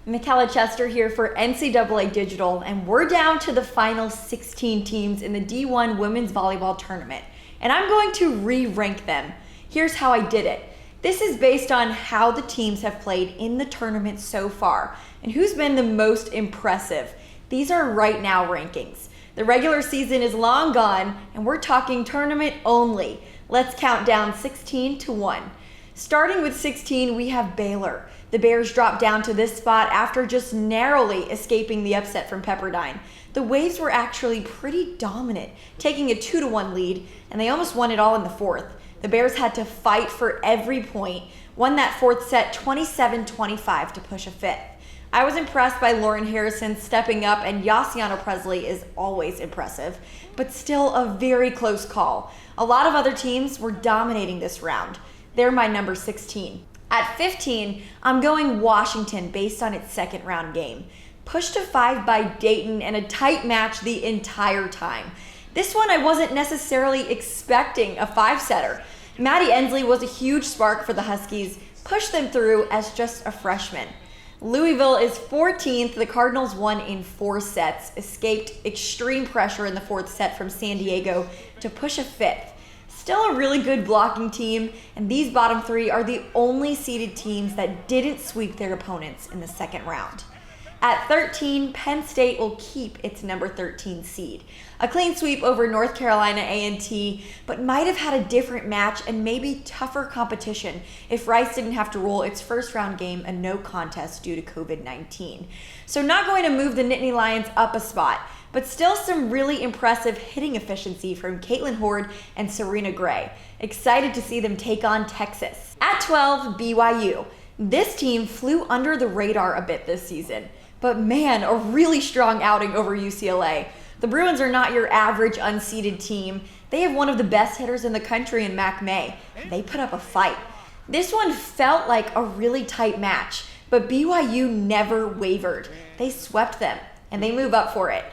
Michella Chester here for NCAA Digital, and we're down to the final 16 teams in the D1 women's volleyball tournament, and I'm going to re-rank them. Here's how I did it. This is based on how the teams have played in the tournament so far, and who's been the most impressive. These are right now rankings. The regular season is long gone, and we're talking tournament only. Let's count down 16 to 1. Starting with 16, we have Baylor. The Bears dropped down to this spot after just narrowly escaping the upset from Pepperdine. The Waves were actually pretty dominant, taking a 2-1 lead, and they almost won it all in the fourth. The Bears had to fight for every point, won that fourth set 27-25 to push a fifth. I was impressed by Lauren Harrison stepping up, and Yassiana Presley is always impressive, but still a very close call. A lot of other teams were dominating this round. They're my number 16. At 15, I'm going Washington based on its second round game. Pushed to 5 by Dayton and a tight match the entire time. This one I wasn't necessarily expecting a 5-setter. Maddie Ensley was a huge spark for the Huskies, pushed them through as just a freshman. Louisville is 14th. The Cardinals won in 4 sets, escaped extreme pressure in the fourth set from San Diego to push a fifth. Still a really good blocking team, and these bottom 3 are the only seeded teams that didn't sweep their opponents in the second round. At 13, Penn State will keep its number 13 seed. A clean sweep over North Carolina A&T, but might have had a different match and maybe tougher competition if Rice didn't have to roll its first round game a no contest due to COVID-19. So not going to move the Nittany Lions up a spot, but still some really impressive hitting efficiency from Caitlin Horde and Serena Gray. Excited to see them take on Texas. At 12, BYU. This team flew under the radar a bit this season, but man, a really strong outing over UCLA. The Bruins are not your average unseeded team. They have one of the best hitters in the country in Mac May. They put up a fight. This one felt like a really tight match, but BYU never wavered. They swept them, and they move up for it.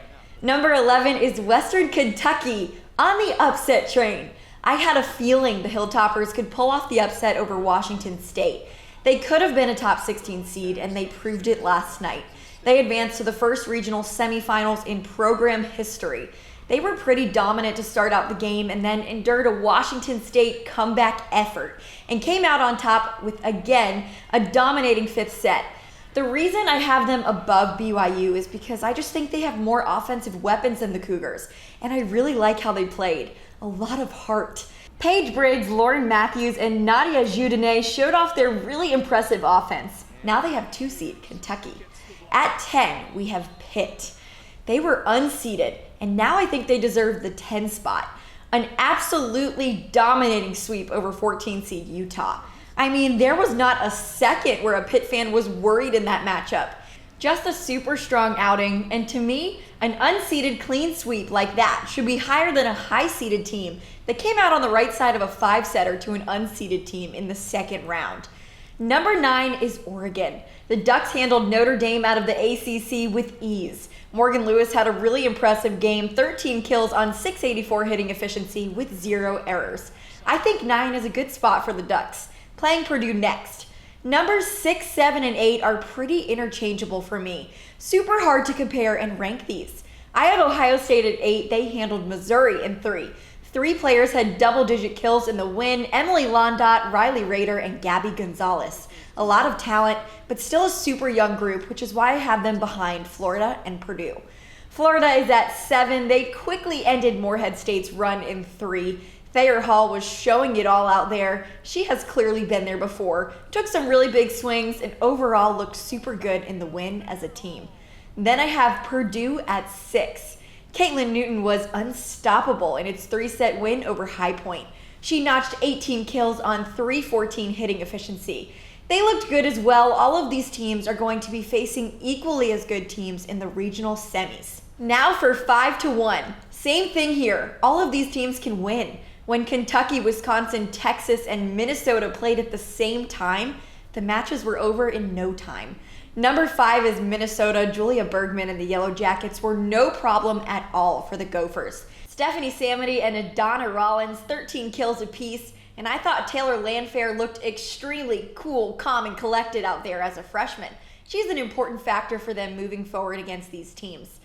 Number 11 is Western Kentucky on the upset train. I had a feeling the Hilltoppers could pull off the upset over Washington State. They could have been a top 16 seed, and they proved it last night. They advanced to the first regional semifinals in program history. They were pretty dominant to start out the game and then endured a Washington State comeback effort and came out on top with, again, a dominating fifth set. The reason I have them above BYU is because I just think they have more offensive weapons than the Cougars, and I really like how they played. A lot of heart. Paige Briggs, Lauren Matthews, and Nadia Judene showed off their really impressive offense. Now they have 2-seed Kentucky. At 10, we have Pitt. They were unseeded, and now I think they deserve the 10 spot. An absolutely dominating sweep over 14-seed Utah. I mean, there was not a second where a Pitt fan was worried in that matchup. Just a super strong outing, and to me, an unseeded clean sweep like that should be higher than a high-seeded team that came out on the right side of a 5-setter to an unseeded team in the second round. Number 9 is Oregon. The Ducks handled Notre Dame out of the ACC with ease. Morgan Lewis had a really impressive game, 13 kills on 684 hitting efficiency with 0 errors. I think 9 is a good spot for the Ducks. Playing Purdue next. Numbers 6, 7, and 8 are pretty interchangeable for me. Super hard to compare and rank these. I have Ohio State at 8. They handled Missouri in 3. 3 players had double-digit kills in the win: Emily Londot, Riley Rader, and Gabby Gonzalez. A lot of talent, but still a super young group, which is why I have them behind Florida and Purdue. Florida is at 7. They quickly ended Morehead State's run in 3. Thayer Hall was showing it all out there. She has clearly been there before, took some really big swings, and overall looked super good in the win as a team. Then I have Purdue at 6. Caitlin Newton was unstoppable in its 3-set win over High Point. She notched 18 kills on 314 hitting efficiency. They looked good as well. All of these teams are going to be facing equally as good teams in the regional semis. Now for 5-1. Same thing here. All of these teams can win. When Kentucky, Wisconsin, Texas, and Minnesota played at the same time, the matches were over in no time. Number 5 is Minnesota. Julia Bergman and the Yellow Jackets were no problem at all for the Gophers. Stephanie Samity and Adana Rollins, 13 kills apiece, and I thought Taylor Landfair looked extremely cool, calm, and collected out there as a freshman. She's an important factor for them moving forward against these teams.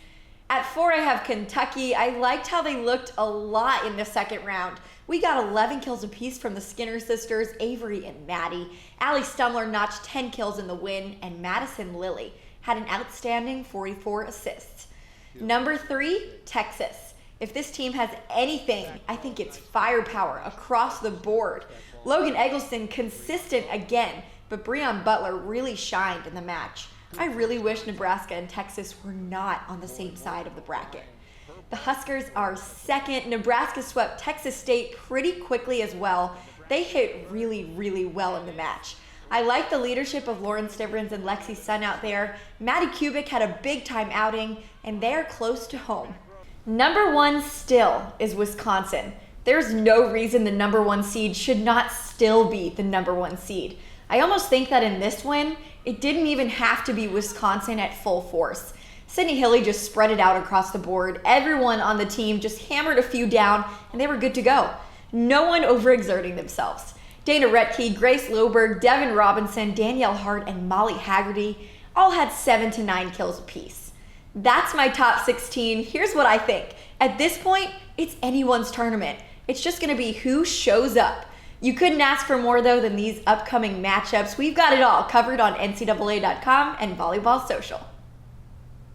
At 4, I have Kentucky. I liked how they looked a lot in the second round. We got 11 kills apiece from the Skinner sisters, Avery and Maddie. Allie Stumler notched 10 kills in the win, and Madison Lilly had an outstanding 44 assists. Number 3, Texas. If this team has anything, I think it's firepower across the board. Logan Eggleston consistent again, but Breon Butler really shined in the match. I really wish Nebraska and Texas were not on the same side of the bracket. The Huskers are second. Nebraska swept Texas State pretty quickly as well. They hit really well in the match. I like the leadership of Lauren Stivrins and Lexi Sun out there. Maddie Kubik had a big time outing, and they are close to home. Number 1 still is Wisconsin. There's no reason the number 1 seed should not still be the number 1 seed. I almost think that in this win, it didn't even have to be Wisconsin at full force. Sydney Hilley just spread it out across the board. Everyone on the team just hammered a few down, and they were good to go. No one overexerting themselves. Dana Retke, Grace Loberg, Devin Robinson, Danielle Hart, and Molly Haggerty all had 7 to 9 kills apiece. That's my top 16. Here's what I think. At this point, it's anyone's tournament. It's just going to be who shows up. You couldn't ask for more, though, than these upcoming matchups. We've got it all covered on NCAA.com and Volleyball Social.